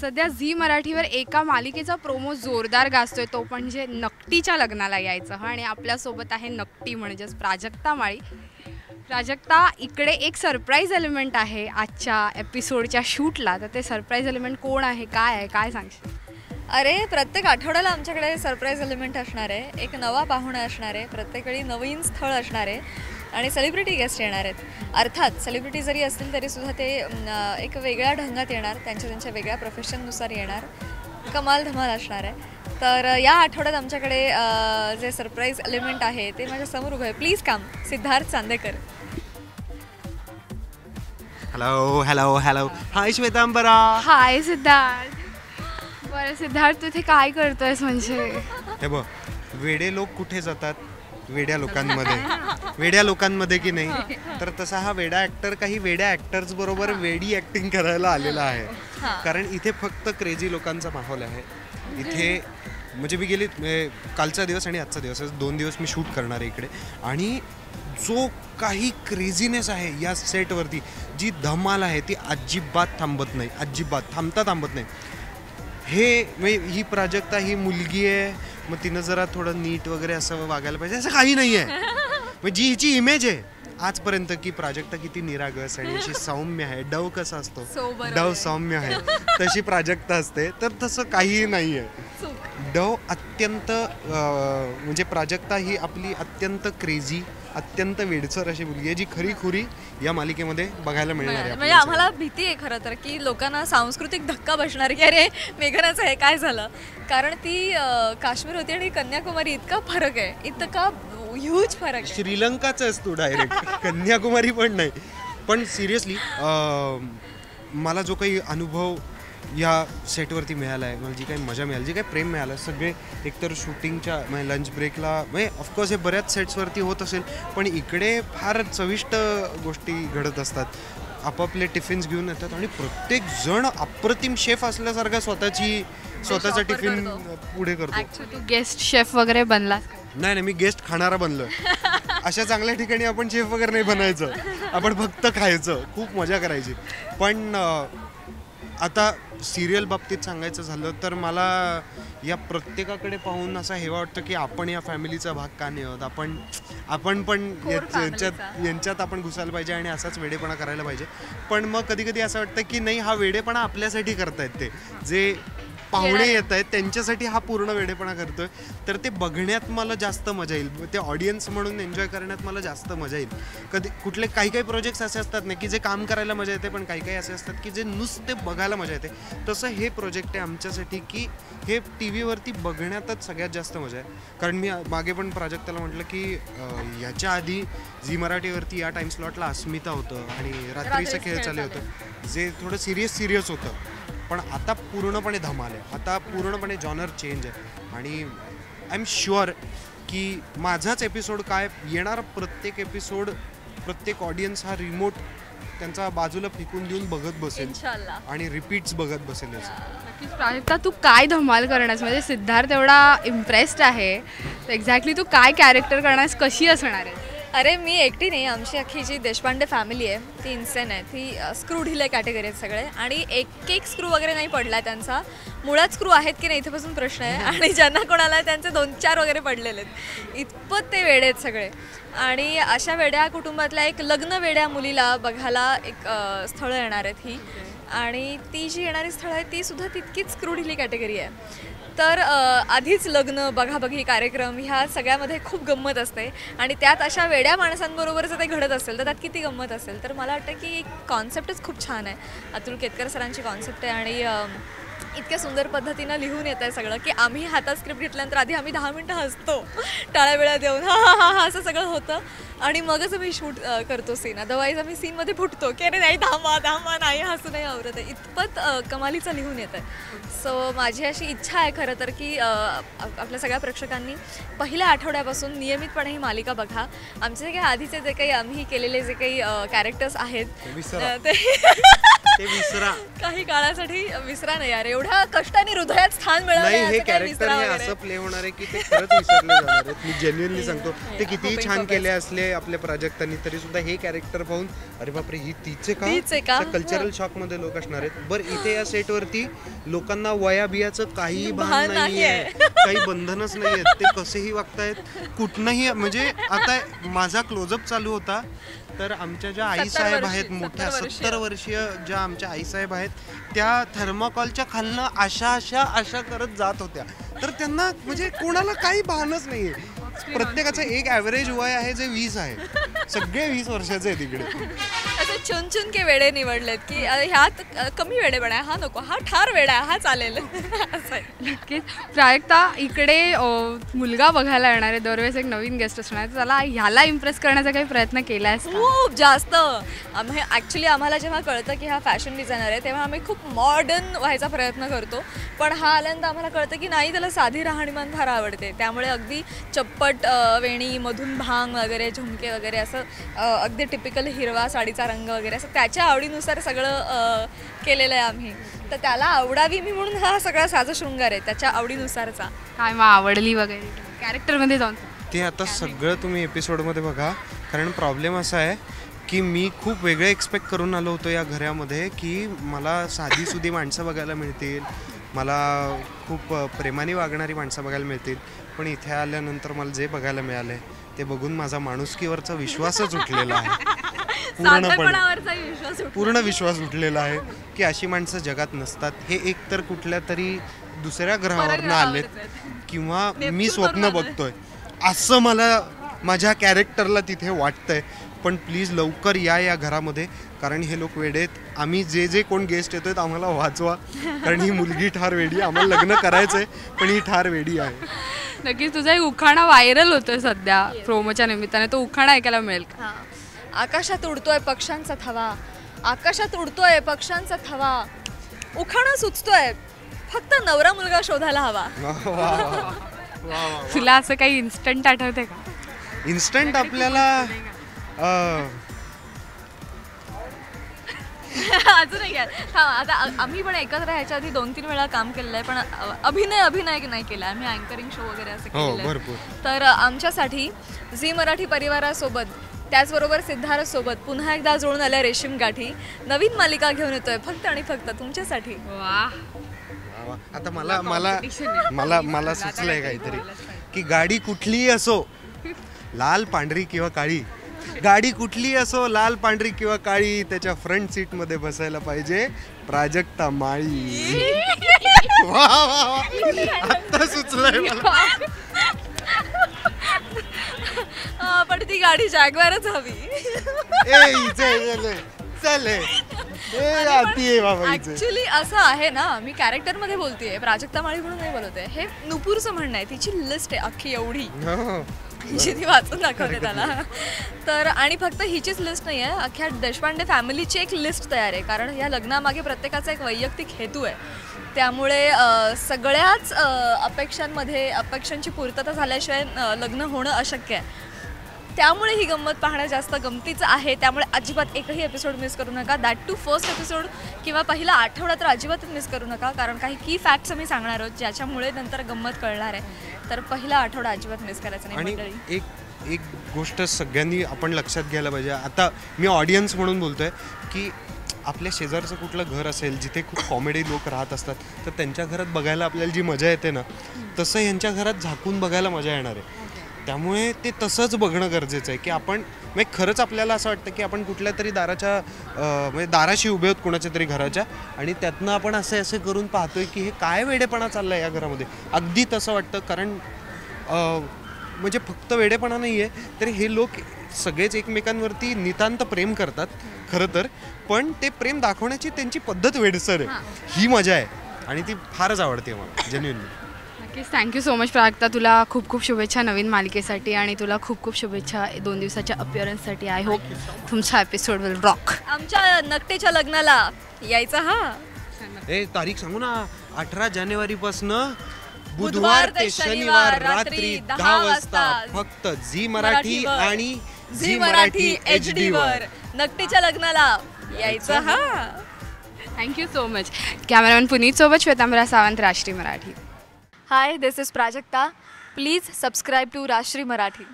सध्या झी मराठीवर एका मालिकेचा प्रोमो जोरदार गाजतोय, तो म्हणजे नकटीच्या लग्नाला यायचं. आणि आपल्यासोबत आहे नकटी म्हणजेच प्राजक्ता माळी. प्राजक्ता, इकडे एक सरप्राईज एलिमेंट आहे आजच्या एपिसोडच्या शूटला, तर ते सरप्राईज एलिमेंट कोण आहे, काय आहे, काय सांगशील? अरे, प्रत्येक आठवड्याला आमच्याकडे सरप्राईज एलिमेंट असणार आहे. एक नवा पाहुणा असणार आहे, प्रत्येक वेळी नवीन स्थळ असणार आहे आणि सेलिब्रिटी गेस्ट येणार आहेत. अर्थात सेलिब्रिटी जरी असतील तरीसुद्धा ते एक वेगळ्या ढंगात येणार, त्यांच्या वेगळ्या प्रोफेशननुसार येणार. कमाल धमाल असणार आहे. तर या आठवड्यात आमच्याकडे जे सरप्राईज एलिमेंट आहे ते माझ्यासमोर उभं आहे. Please come, Siddharth Chandekar. Hello hello hello. Hi Shwetambara. Hi Siddharth. बरं सिद्धार्थ, तू इथे काय करतोयस? म्हणजे हे बघ, वेडे लोक कुठे जातात? वेड्या लोकांमध्ये. वेड्या लोकांमध्ये की नाही, तर तसा हा वेडा ॲक्टर काही वेड्या ॲक्टर्स बरोबर वेडी ॲक्टिंग करायला आलेला आहे. कारण इथे फक्त क्रेझी लोकांचा माहोल आहे. इथे म्हणजे मी गेली कालचा दिवस आणि आजचा दिवस, 2 दिवस मी शूट करणार आहे इकडे. आणि जो काही क्रेझीनेस आहे या सेटवरती, जी धमाल आहे ती अजिबात थांबत नाही, अजिबात थांबत नाही. हे म्हणजे ही प्राजक्ता ही मुलगी आहे, मग तिनं जरा थोडं नीट वगैरे असं वागायला पाहिजे, असं काही नाही आहे. मग जी हिची इमेज आहे आजपर्यंत की प्राजक्ता किती निरागस आणि अशी सौम्य आहे, डव कसा असतो, डव सौम्य आहे, तशी प्राजक्ता असते, तर तसं काहीही नाही आहे. डव अत्यंत म्हणजे प्राजक्ता ही आपली अत्यंत क्रेझी, अत्यंत वेडसर अशी मुलगी आहे, जी खरीखुरी या मालिकेमध्ये बघायला मिळणार आहे. म्हणजे आम्हाला भीती आहे खरं तर की लोकांना सांस्कृतिक धक्का बसणार की अरे मेघनाचं हे काय झालं. कारण ती काश्मीर होती आणि कन्याकुमारी, इतका फरक आहे, इतका ह्यूज फरक आहे. श्रीलंकाच आहेस तू डायरेक्ट, कन्याकुमारी पण नाही. पण सिरियसली मला जो काही अनुभव या सेटवरती मिळाला आहे, मला जी काही मजा मिळाली, जी काही प्रेम मिळालं, सगळे एकतर शूटिंगच्या म्हणजे लंच ब्रेकला, म्हणजे ऑफकोर्स हे बऱ्याच सेट्सवरती होत असेल, पण इकडे फार चविष्ट गोष्टी घडत असतात. आपापले टिफिन्स घेऊन येतात आणि प्रत्येक जण अप्रतिम शेफ असल्यासारखा स्वतःचा टिफिन पुढे करतो. तू गेस्ट शेफ वगैरे बनलास? नाही, मी गेस्ट खाणारा बनलो. अशा चांगल्या ठिकाणी आपण शेफ वगैरे नाही बनायचं, आपण फक्त खायचं, खूप मजा करायची. पण आता सिरियल बाबतीत सांगायचं झालं तर मला या प्रत्येकाकडे पाहून असा हेवा वाटतं की आपण या फॅमिलीचा भाग का नाही आहोत, आपण पण यांच्यात आपण घुसायला पाहिजे आणि असाच वेडेपणा करायला पाहिजे. पण मग कधी कधी असं वाटतं की नाही, हा वेडेपणा आपल्यासाठी करतायत, ते जे पाहुणे येत आहेत त्यांच्यासाठी हा पूर्ण वेडेपणा करतोय, तर ते बघण्यात मला जास्त मजा येईल, ते ऑडियन्स म्हणून एन्जॉय करण्यात मला जास्त मजा येईल. कधी काही प्रोजेक्ट्स असे असतात ना की जे काम करायला मजा येते, पण काही असे असतात की जे नुसते बघायला मजा येते. तसं हे प्रोजेक्ट आहे आमच्यासाठी की हे टी व्हीवरती बघण्यातच सगळ्यात जास्त मजा आहे. कारण मी मागे पण प्राजक्ताला म्हटलं की ह्याच्या आधी झी मराठीवरती या टाइम स्लॉटला अस्मिता होतं आणि रात्रीचं खेळ चालू होतं, जे थोडं सिरियस होतं. पण आता पूर्णपणे धमाल आहे, आता पूर्णपणे जॉनर चेंज आहे. आणि आय एम शुअर की माझाच एपिसोड काय येणार, प्रत्येक एपिसोड प्रत्येक ऑडियन्स हा रिमोट त्यांचा बाजूला फेकून देऊन बघत बसेल आणि रिपीट्स बघत बसेल. नक्कीच प्राजक्ता, तू काय धमाल करणार? म्हणजे सिद्धार्थ एवढा इम्प्रेस्ड आहे, तर एक्झॅक्टली तू काय कॅरेक्टर करणार, कशी असणार आहे? अरे, मी एकटी नाही, आमची अख्खी जी देशपांडे फॅमिली आहे ती इन्सेन आहे. ती स्क्रू ढिले कॅटेगरी आहेत सगळे, आणि एक स्क्रू वगैरे नाही पडला आहे त्यांचा. मुळात स्क्रू आहेत की नाही इथेपासून प्रश्न आहे, आणि ज्यांना कोणाला त्यांचे 2-4 वगैरे पडलेले आहेत, इतपत ते वेडे आहेत सगळे. आणि अशा वेड्या कुटुंबातल्या एक लग्न वेड्या मुलीला बघायला एक स्थळं येणार आहेत ही, आणि ती जी येणारी स्थळं आहेत ती सुद्धा तितकीच स्क्रू ढिली कॅटेगरी आहे. तर आधीच लग्न, बघाबघी कार्यक्रम ह्या सगळ्यामध्ये खूप गंमत असते, आणि त्यात अशा वेड्या माणसांबरोबर जर ते घडत असेल तर त्यात किती गंमत असेल. तर मला वाटतं की कॉन्सेप्टच खूप छान आहे, अतुल केतकर सरांची कॉन्सेप्ट आहे, आणि इतक्या सुंदर पद्धतीनं लिहून येत आहे सगळं की आम्ही हातात स्क्रिप्ट घेतल्यानंतर आधी आम्ही 10 मिनटं हसतो, टाळ्या वेळा देऊन हा असं सगळं होतं, आणि मगच आम्ही शूट करतो सीन. अदरवाईज आम्ही सीनमध्ये फुटतो की अरे नाही, धामा नाही, हसू नाही आवरत आहे, इतपत कमालीचं लिहून येत आहे. सो माझी अशी इच्छा आहे खरं तर की आपल्या सगळ्या प्रेक्षकांनी पहिल्या आठवड्यापासून नियमितपणे ही मालिका बघा. आमचे जे काही आधीचे जे काही आम्ही केलेले जे काही कॅरेक्टर्स आहेत ते विसरा. काही काळासाठी विसरा नाही यार, एवढ्या कष्टाने हृदयात स्थान नाही, मिळवलंय, हे असं काही कॅरेक्टर विसरा हे वगैरे. असं प्ले होणार आहे की ते खरंच विसरले जाणार आहेत. मी जेन्युअनली सांगतो, ते कितीही छान केले असले आपल्या प्राजक्तांनी तरी सुद्धा हे कॅरेक्टर पाहून अरे बापरे ही तीच आहे का, कल्चरल शॉक मध्ये लोक असणार आहेत. बरं इथे या सेटवरती लोकांना वया बियाचं काही भान नाहीये, काही बंधनच नाहीये, ते कसेही वागतायत कुठनंही. म्हणजे आता माझा क्लोजअप चालू होता तर आमच्या ज्या आईसाहेब आहेत, मोठ्या 70 वर्षीय ज्या आमच्या आईसाहेब आहेत, त्या थर्माकॉलच्या खालनं अशा करत जात होत्या. तर त्यांना म्हणजे कोणाला काही भानच नाहीये. प्रत्येकाचं एक ॲव्हरेज वय आहे जे 20 आहे, सगळे 20 वर्षाचे आहेत तिकडे. असे चुन के वेडे निवडलेत की ह्यात कमी वेडेपणा आहे, हा नको, हा ठार वेडा आहे, हा चालेल. असं आहे. नक्कीच. प्राजक्ता, इकडे मुलगा बघायला येणार आहे, दरवेळेस एक नवीन गेस्ट असणार आहे. त्याला ह्याला इम्प्रेस करण्याचा काही प्रयत्न केला आहेस का? खूप जास्त. ॲक्च्युली आम्हाला जेव्हा कळतं की हा फॅशन डिझायनर आहे तेव्हा आम्ही खूप मॉडर्न व्हायचा प्रयत्न करतो, पण हा आल्यानंतर आम्हाला कळतं की नाही, त्याला साधी राहणीमान फार आवडते. त्यामुळे अगदी चप्पट वेणी मधून भांग वगैरे, झुमके वगैरे, असं अगदी टिपिकल हिरवा साडीचा रंग वगैरे असं त्याच्या आवडीनुसार सगळं केलेलं आहे आम्ही. तर त्याला आवडावी मी म्हणून हा सगळा साजा शृंगार आहे त्याच्या आवडीनुसारचा. काय मग आवडली वगैरे कॅरेक्टरमध्ये जाऊन? ते आता सगळं तुम्ही एपिसोडमध्ये बघा. कारण प्रॉब्लेम असा आहे की मी खूप वेगळं एक्सपेक्ट करून आलो होतो या घरामध्ये की मला साधीसुधी माणसं बघायला मिळतील, मला खूप प्रेमाने वागणारी माणसं बघायला मिळतील. पण इथे आल्यानंतर मला जे बघायला मिळालंय ते बघून माझा माणुसकीवरचा विश्वासच उठलेला आहे. पूर्ण विश्वास उठलेला आहे की अशी माणसं जगात नसतात. हे एकतर कुठल्या तरी दुसऱ्या ग्रहावरनं आलेत किंवा मी स्वप्न बघतोय असं मला माझ्या कॅरेक्टरला तिथे वाटतंय. पण प्लीज लवकर या घरामध्ये, कारण हे लोक वेडे आहेत. आम्ही जे कोण गेस्ट येतोय आम्हाला वाचवा, कारण ही मुलगी ठार वेडी. आम्हाला लग्न करायचंय पण ही ठार वेडी आहे. नक्कीच. तुझा एक उखाणा व्हायरल होतोय सध्या प्रोमोच्या निमित्ताने, तो उखाणा ऐकायला मिळेल का? आकाशात उडतोय पक्ष्यांचा थवा, आकाशात उडतोय पक्ष्यांचा थवा, उखाणा सुचतोय, फक्त नवरा मुलगा शोधायला हवा. तुला असं काही इन्स्टंट आठवते का? इन्स्टंट आपल्याला अजून एक आता आम्ही पण एकत्र ह्याच्या आधी 2-3 वेळा काम केलेलं आहे, पण अभिनय नाही केला. आम्ही अँकरिंग शो वगैरे असं केलेलं आहे. तर आमच्यासाठी झी मराठी परिवारासोबत, त्याचबरोबर सिद्धार्थ सोबत पुन्हा एकदा जुळून आल्या रेशीम गाठी नवीन मालिका घेऊन येतोय फक्त आणि फक्त तुमच्यासाठी. आता मला सुचलंय काहीतरी की गाडी कुठलीही असो, लाल पांढरी किंवा काळी, गाडी कुठली असो लाल पांढरी किंवा काळी, त्याच्या फ्रंट सीट मध्ये बसायला पाहिजे प्राजक्ता माळी. आता सुचलंय मला. पण ती गाडी जॅग्वारच हवी. ऍक्च्युली असं आहे ना, मी कॅरेक्टर मध्ये बोलतेय, प्राजक्ता माळी म्हणून नाही बोलते. हे नुपूरचं म्हणणं आहे, तिची लिस्ट आहे अख्खी एवढी, ती वाचून दाखवते त्याला. तर आणि फक्त हिचीच लिस्ट नाही आहे, अख्ख्या देशपांडे फॅमिलीची एक लिस्ट तयार आहे. कारण या लग्नामागे प्रत्येकाचा एक वैयक्तिक हेतू आहे. त्यामुळे सगळ्याच अपेक्षांची पूर्तता झाल्याशिवाय लग्न होणं अशक्य आहे. त्यामुळे ही गंमत पाहणं जास्त गमतीचं आहे. त्यामुळे अजिबात एकही एपिसोड मिस करू नका. दॅट टू फर्स्ट एपिसोड किंवा पहिला आठवडा तर अजिबातच मिस करू नका, कारण काही की फॅक्ट्स आम्ही सांगणार आहोत ज्याच्यामुळे नंतर गंमत कळणार आहे. तर पहिला आठवडा अजिबात मिस करायचा नाही. आणि एक गोष्ट सगळ्यांनी आपण लक्षात घ्यायला पाहिजे. आता मी ऑडियन्स म्हणून बोलतोय की आपल्या शेजारचं कुठलं घर असेल जिथे खूप कॉमेडी लोक राहत असतात, तर त्यांच्या घरात बघायला आपल्याला जी मजा येते ना, तसं यांच्या घरात झाकून बघायला मजा येणार आहे. त्यामुळे ते तसंच बघणं गरजेचं आहे की आपण म्हणजे खरंच आपल्याला असं वाटतं की आपण कुठल्या तरी म्हणजे दाराशी उभे आहोत कुणाच्या तरी घराच्या, आणि त्यातनं आपण असे करून पाहतोय की हे काय वेडेपणा चाललाय या घरामध्ये. अगदी तसं वाटतं. कारण म्हणजे फक्त वेडेपणा नाही आहे, तर हे लोक सगळेच एकमेकांवरती नितांत प्रेम करतात खरं तर, पण ते प्रेम दाखवण्याची त्यांची पद्धत वेडसर आहे. ही मजा आहे आणि ती फारच आवडते मला जेन्युइनली. नक्कीच. Thank you so much Prajakta. तुला खूप खूप शुभेच्छा नवीन मालिकेसाठी आणि तुला खूप खूप शुभेच्छा 2 दिवसाच्या अपीअरन्ससाठी. आय होप तुमचा एपिसोड विल रॉक. आमच्या नकटेच्या लग्नाला यायचं. तारीख सांगू ना, 18 जानेवारीपासून बुधवार ते शनिवार रात्री 10 वाजता फक्त झी मराठी आणि झी मराठी HD वर नकटेच्या लग्नाला यायचं. Thank you so much. कॅमेरामॅन पुनीतसोबत Shwetambara Sawant, Rashtriya Marathi. Hi, this is Prajakta. Please subscribe to Rashtriya Marathi.